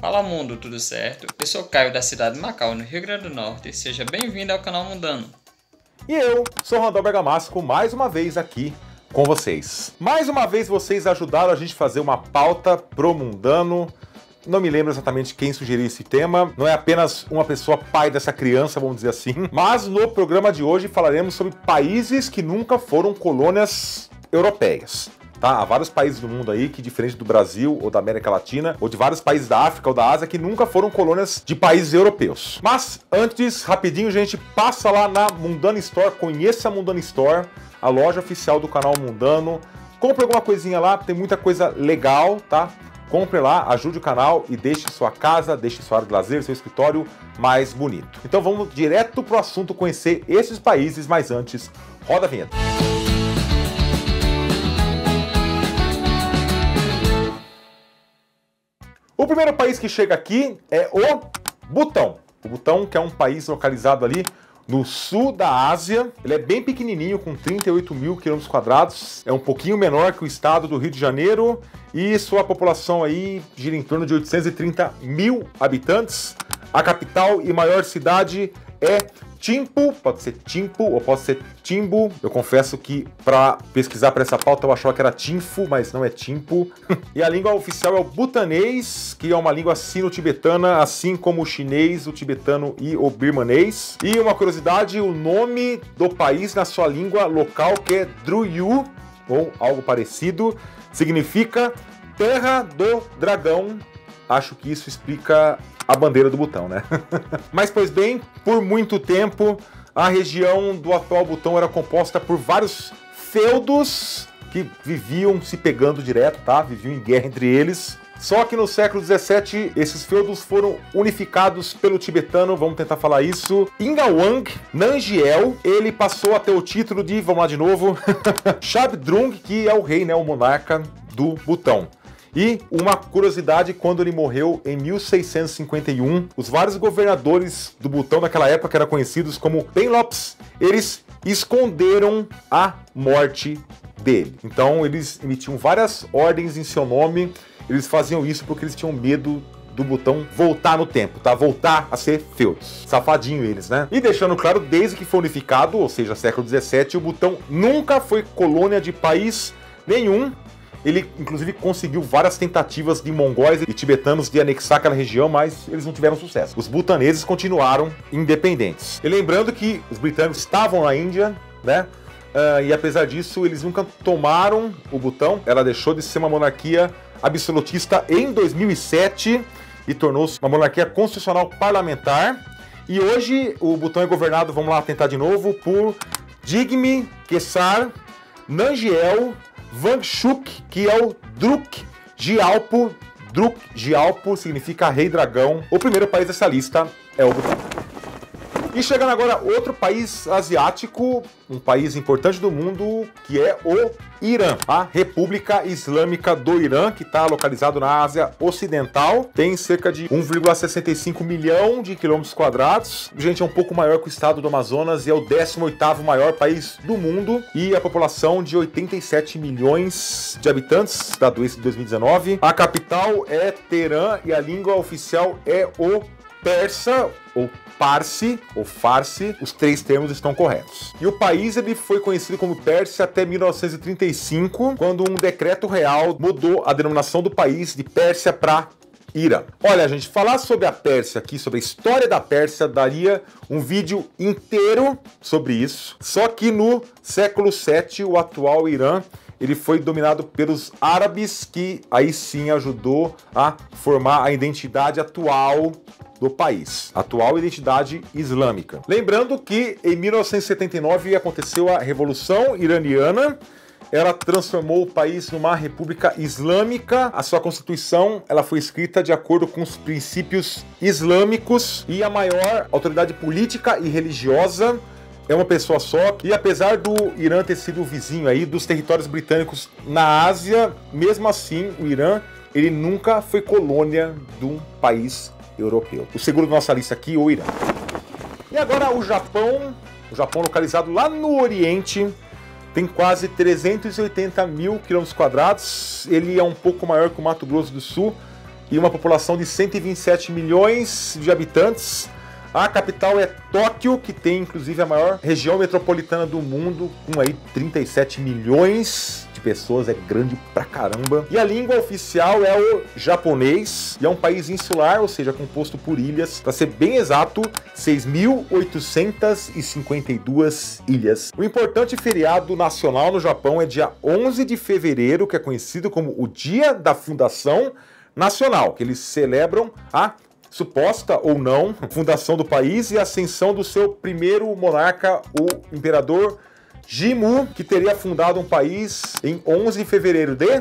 Fala mundo, tudo certo? Eu sou Caio da cidade de Macau, no Rio Grande do Norte. Seja bem-vindo ao canal Mundano. E eu sou Randall Bergamasco, mais uma vez aqui com vocês. Mais uma vez vocês ajudaram a gente a fazer uma pauta pro Mundano. Não me lembro exatamente quem sugeriu esse tema. Não é apenas uma pessoa pai dessa criança, vamos dizer assim. Mas no programa de hoje falaremos sobre países que nunca foram colônias europeias. Tá? Há vários países do mundo aí que, diferente do Brasil ou da América Latina, ou de vários países da África ou da Ásia, que nunca foram colônias de países europeus. Mas, antes, rapidinho, gente, passa lá na Mundano Store, conheça a Mundano Store, a loja oficial do canal Mundano. Compre alguma coisinha lá, tem muita coisa legal, tá? Compre lá, ajude o canal e deixe sua casa, deixe sua área de lazer, seu escritório mais bonito. Então vamos direto pro assunto, conhecer esses países, mas antes, roda a vinheta. O primeiro país que chega aqui é o Butão. O Butão, que é um país localizado ali no sul da Ásia. Ele é bem pequenininho, com 38 mil km². É um pouquinho menor que o estado do Rio de Janeiro. E sua população aí gira em torno de 830 mil habitantes. A capital e maior cidade é Thimphu, pode ser Thimphu ou pode ser Timbu. Eu confesso que para pesquisar para essa pauta eu achava que era Thimphu, mas não é Thimphu. E a língua oficial é o butanês, que é uma língua sino-tibetana, assim como o chinês, o tibetano e o birmanês. E uma curiosidade, o nome do país na sua língua local, que é Druyu, ou algo parecido, significa Terra do Dragão. Acho que isso explica a bandeira do Butão, né? Mas, pois bem, por muito tempo, a região do atual Butão era composta por vários feudos que viviam se pegando direto, tá? Viviam em guerra entre eles. Só que no século XVII, esses feudos foram unificados pelo tibetano, vamos tentar falar isso, Ingawang Namgyel. Ele passou a ter o título de, vamos lá de novo, Shabdrung, que é o rei, né? O monarca do Butão. E uma curiosidade, quando ele morreu em 1651, os vários governadores do Butão naquela época, que eram conhecidos como Penlops, eles esconderam a morte dele. Então eles emitiam várias ordens em seu nome, eles faziam isso porque eles tinham medo do Butão voltar no tempo, tá? Voltar a ser feudos. Safadinho eles, né? E deixando claro, desde que foi unificado, ou seja, século XVII, o Butão nunca foi colônia de país nenhum. Ele, inclusive, conseguiu várias tentativas de mongóis e tibetanos de anexar aquela região, mas eles não tiveram sucesso. Os butaneses continuaram independentes. E lembrando que os britânicos estavam na Índia, né? E apesar disso, eles nunca tomaram o Butão. Ela deixou de ser uma monarquia absolutista em 2007 e tornou-se uma monarquia constitucional parlamentar. E hoje o Butão é governado, vamos lá tentar de novo, por Jigme Khesar Namgyel Wangchuk, que é o Druk Gyalpo. Druk Gyalpo significa Rei Dragão. O primeiro país dessa lista é o Butão. E chegando agora outro país asiático, um país importante do mundo, que é o Irã. A República Islâmica do Irã, que está localizado na Ásia Ocidental, tem cerca de 1,65 milhão de km². Gente, é um pouco maior que o estado do Amazonas e é o 18º maior país do mundo. E a população de 87 milhões de habitantes, dado esse de 2019. A capital é Teherã e a língua oficial é o persa, ou Parsi, ou Farsi, os três termos estão corretos. E o país ele foi conhecido como Pérsia até 1935, quando um decreto real mudou a denominação do país de Pérsia para Irã. Olha, gente, falar sobre a Pérsia aqui, sobre a história da Pérsia, daria um vídeo inteiro sobre isso. Só que no século VII, o atual Irã, ele foi dominado pelos árabes, que aí sim ajudou a formar a identidade atual do país, atual identidade islâmica. Lembrando que em 1979 aconteceu a Revolução Iraniana. Ela transformou o país numa república islâmica. A sua constituição ela foi escrita de acordo com os princípios islâmicos e a maior autoridade política e religiosa é uma pessoa só. E apesar do Irã ter sido o vizinho aí dos territórios britânicos na Ásia, mesmo assim o Irã ele nunca foi colônia de um país europeu. O segundo da nossa lista aqui, o Irã. E agora o Japão localizado lá no Oriente, tem quase 380 mil km². Ele é um pouco maior que o Mato Grosso do Sul e uma população de 127 milhões de habitantes. A capital é Tóquio, que tem inclusive a maior região metropolitana do mundo, com aí 37 milhões de pessoas, é grande pra caramba. E a língua oficial é o japonês, e é um país insular, ou seja, composto por ilhas, para ser bem exato, 6.852 ilhas. O importante feriado nacional no Japão é dia 11 de fevereiro, que é conhecido como o Dia da Fundação Nacional, que eles celebram a suposta ou não fundação do país e a ascensão do seu primeiro monarca, o imperador Jimmu, que teria fundado um país em 11 de fevereiro de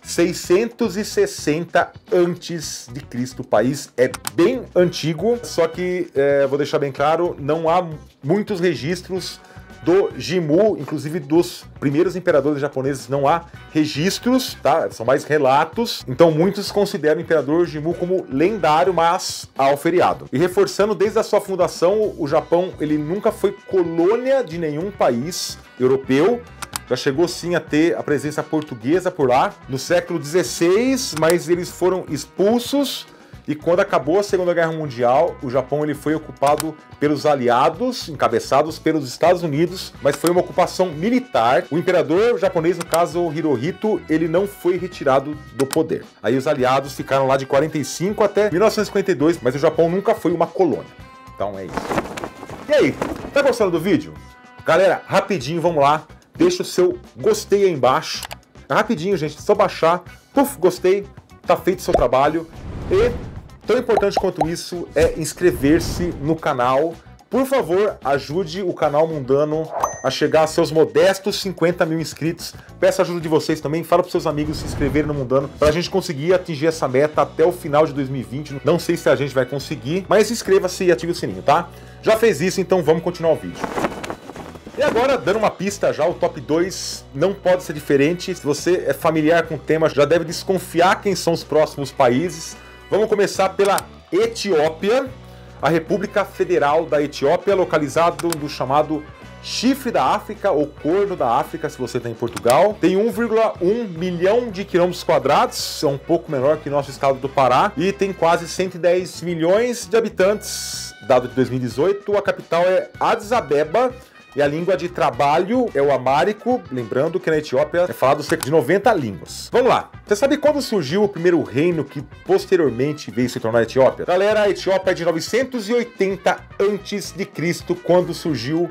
660 a.C. O país é bem antigo, só que, vou deixar bem claro, não há muitos registros do Jimmu, inclusive dos primeiros imperadores japoneses não há registros, tá? São mais relatos, então muitos consideram o imperador Jimmu como lendário, mas há o feriado. E reforçando, desde a sua fundação, o Japão ele nunca foi colônia de nenhum país europeu. Já chegou sim a ter a presença portuguesa por lá no século XVI, mas eles foram expulsos. E quando acabou a Segunda Guerra Mundial, o Japão ele foi ocupado pelos aliados, encabeçados pelos Estados Unidos, mas foi uma ocupação militar. O imperador japonês, no caso Hirohito, ele não foi retirado do poder. Aí os aliados ficaram lá de 45 até 1952, mas o Japão nunca foi uma colônia. Então é isso. E aí, tá gostando do vídeo? Galera, rapidinho, vamos lá. Deixa o seu gostei aí embaixo. Rapidinho, gente, só baixar. Puf, gostei. Tá feito o seu trabalho. E tão importante quanto isso é inscrever-se no canal. Por favor, ajude o canal Mundano a chegar a seus modestos 50 mil inscritos. Peço a ajuda de vocês também. Fala para seus amigos se inscreverem no Mundano para a gente conseguir atingir essa meta até o final de 2020. Não sei se a gente vai conseguir, mas inscreva-se e ative o sininho, tá? Já fez isso, então vamos continuar o vídeo. E agora, dando uma pista já, o top 2 não pode ser diferente. Se você é familiar com o tema, já deve desconfiar quem são os próximos países. Vamos começar pela Etiópia, a República Federal da Etiópia, localizado no chamado Chifre da África, ou Corno da África, se você está em Portugal. Tem 1,1 milhão de quilômetros quadrados, é um pouco menor que nosso estado do Pará, e tem quase 110 milhões de habitantes, dado de 2018. A capital é Addis Abeba, e a língua de trabalho é o amárico, lembrando que na Etiópia é falado cerca de 90 línguas. Vamos lá. Você sabe quando surgiu o primeiro reino que posteriormente veio se tornar a Etiópia? Galera, a Etiópia é de 980 a.C., quando surgiu,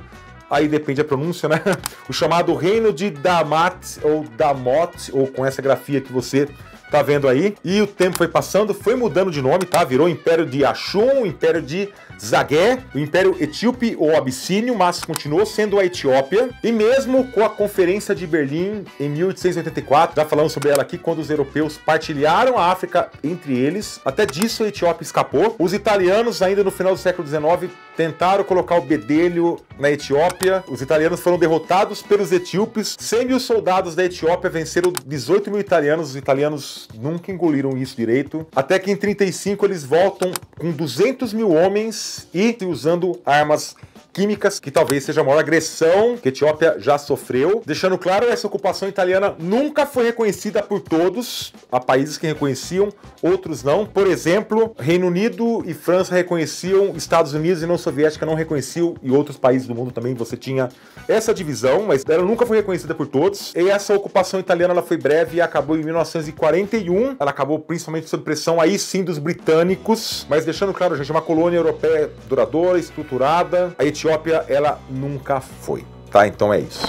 aí depende da pronúncia, né? O chamado Reino de Damat, ou Damot, ou com essa grafia que você tá vendo aí. E o tempo foi passando, foi mudando de nome, tá? Virou Império de Ashum, Império de Zagué, o Império Etíope ou Abissínio, mas continuou sendo a Etiópia. E mesmo com a Conferência de Berlim em 1884, já falamos sobre ela aqui, quando os europeus partilharam a África entre eles, até disso a Etiópia escapou. Os italianos, ainda no final do século XIX, tentaram colocar o bedelho na Etiópia. Os italianos foram derrotados pelos etíopes. 100 mil soldados da Etiópia venceram 18 mil italianos. Os italianos nunca engoliram isso direito. Até que em 35 eles voltam com 200 mil homens e usando armas químicas, que talvez seja a maior agressão que a Etiópia já sofreu. Deixando claro, essa ocupação italiana nunca foi reconhecida por todos. Há países que reconheciam, outros não. Por exemplo, Reino Unido e França reconheciam, Estados Unidos e União Soviética não reconheciam, e outros países do mundo também você tinha essa divisão, mas ela nunca foi reconhecida por todos. E essa ocupação italiana ela foi breve e acabou em 1941. Ela acabou principalmente sob pressão, aí sim, dos britânicos. Mas deixando claro, gente, é uma colônia europeia duradoura, estruturada. A Etiópia, ela nunca foi, tá? Então é isso.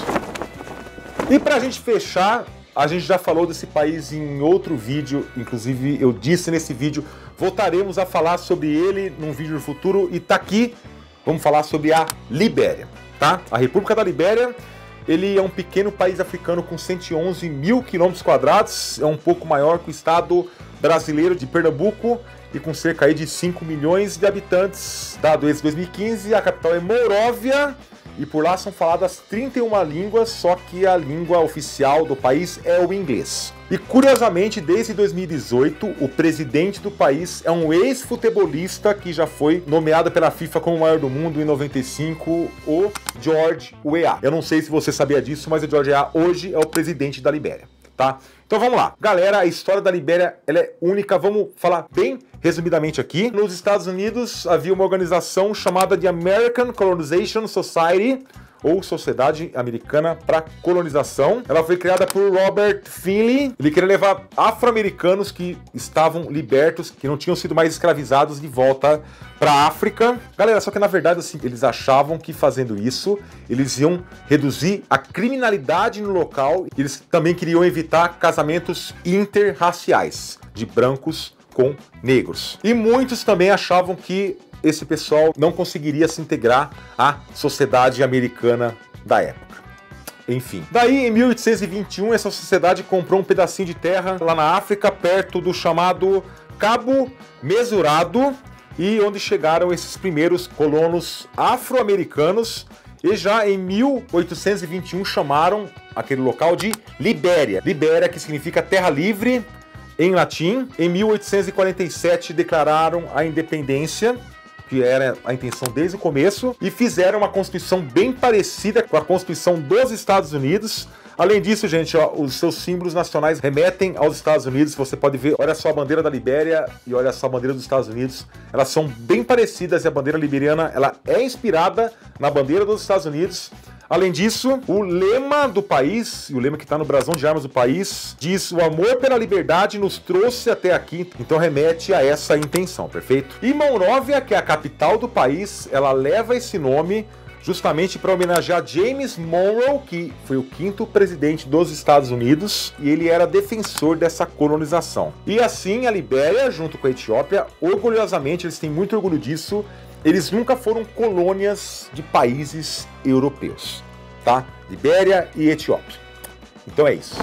E pra gente fechar, a gente já falou desse país em outro vídeo, inclusive eu disse nesse vídeo, voltaremos a falar sobre ele num vídeo no futuro, e tá aqui, vamos falar sobre a Libéria, tá? A República da Libéria, ele é um pequeno país africano com 111 mil quilômetros quadrados, é um pouco maior que o estado brasileiro de Pernambuco, e com cerca aí de 5 milhões de habitantes, dado esse 2015, a capital é Monróvia, e por lá são faladas 31 línguas, só que a língua oficial do país é o inglês. E curiosamente, desde 2018, o presidente do país é um ex-futebolista que já foi nomeado pela FIFA como o maior do mundo em 95, o George Weah. Eu não sei se você sabia disso, mas o George Weah hoje é o presidente da Libéria. tá? Então vamos lá. Galera, a história da Libéria, ela é única. Vamos falar bem resumidamente aqui. Nos Estados Unidos havia uma organização chamada de American Colonization Society, ou Sociedade Americana para Colonização. Ela foi criada por Robert Finley. Ele queria levar afro-americanos que estavam libertos, que não tinham sido mais escravizados, de volta para a África. Galera, só que na verdade assim, eles achavam que fazendo isso, eles iam reduzir a criminalidade no local. Eles também queriam evitar casamentos interraciais de brancos com negros. E muitos também achavam que esse pessoal não conseguiria se integrar à sociedade americana da época. Enfim. Daí, em 1821, essa sociedade comprou um pedacinho de terra lá na África, perto do chamado Cabo Mesurado, e onde chegaram esses primeiros colonos afro-americanos, e já em 1821 chamaram aquele local de Libéria. Libéria, que significa terra livre em latim. Em 1847 declararam a independência, que era a intenção desde o começo, e fizeram uma constituição bem parecida com a Constituição dos Estados Unidos. Além disso, gente, ó, os seus símbolos nacionais remetem aos Estados Unidos. Você pode ver, olha só a bandeira da Libéria e olha só a bandeira dos Estados Unidos. Elas são bem parecidas e a bandeira liberiana ela é inspirada na bandeira dos Estados Unidos. Além disso, o lema do país, e o lema que está no brasão de armas do país, diz: o amor pela liberdade nos trouxe até aqui. Então remete a essa intenção, perfeito? E Monróvia, que é a capital do país, ela leva esse nome justamente para homenagear James Monroe, que foi o 5º presidente dos Estados Unidos, e ele era defensor dessa colonização. E assim, a Libéria, junto com a Etiópia, orgulhosamente, eles têm muito orgulho disso, eles nunca foram colônias de países europeus, tá? Libéria e Etiópia. Então é isso.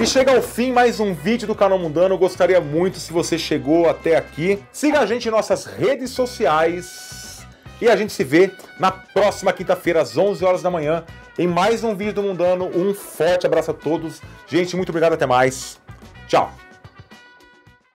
E chega ao fim mais um vídeo do Canal Mundano. Eu gostaria muito se você chegou até aqui. Siga a gente em nossas redes sociais. E a gente se vê na próxima quinta-feira, às 11 horas da manhã, em mais um vídeo do Mundano. Um forte abraço a todos. Gente, muito obrigado, até mais. Tchau.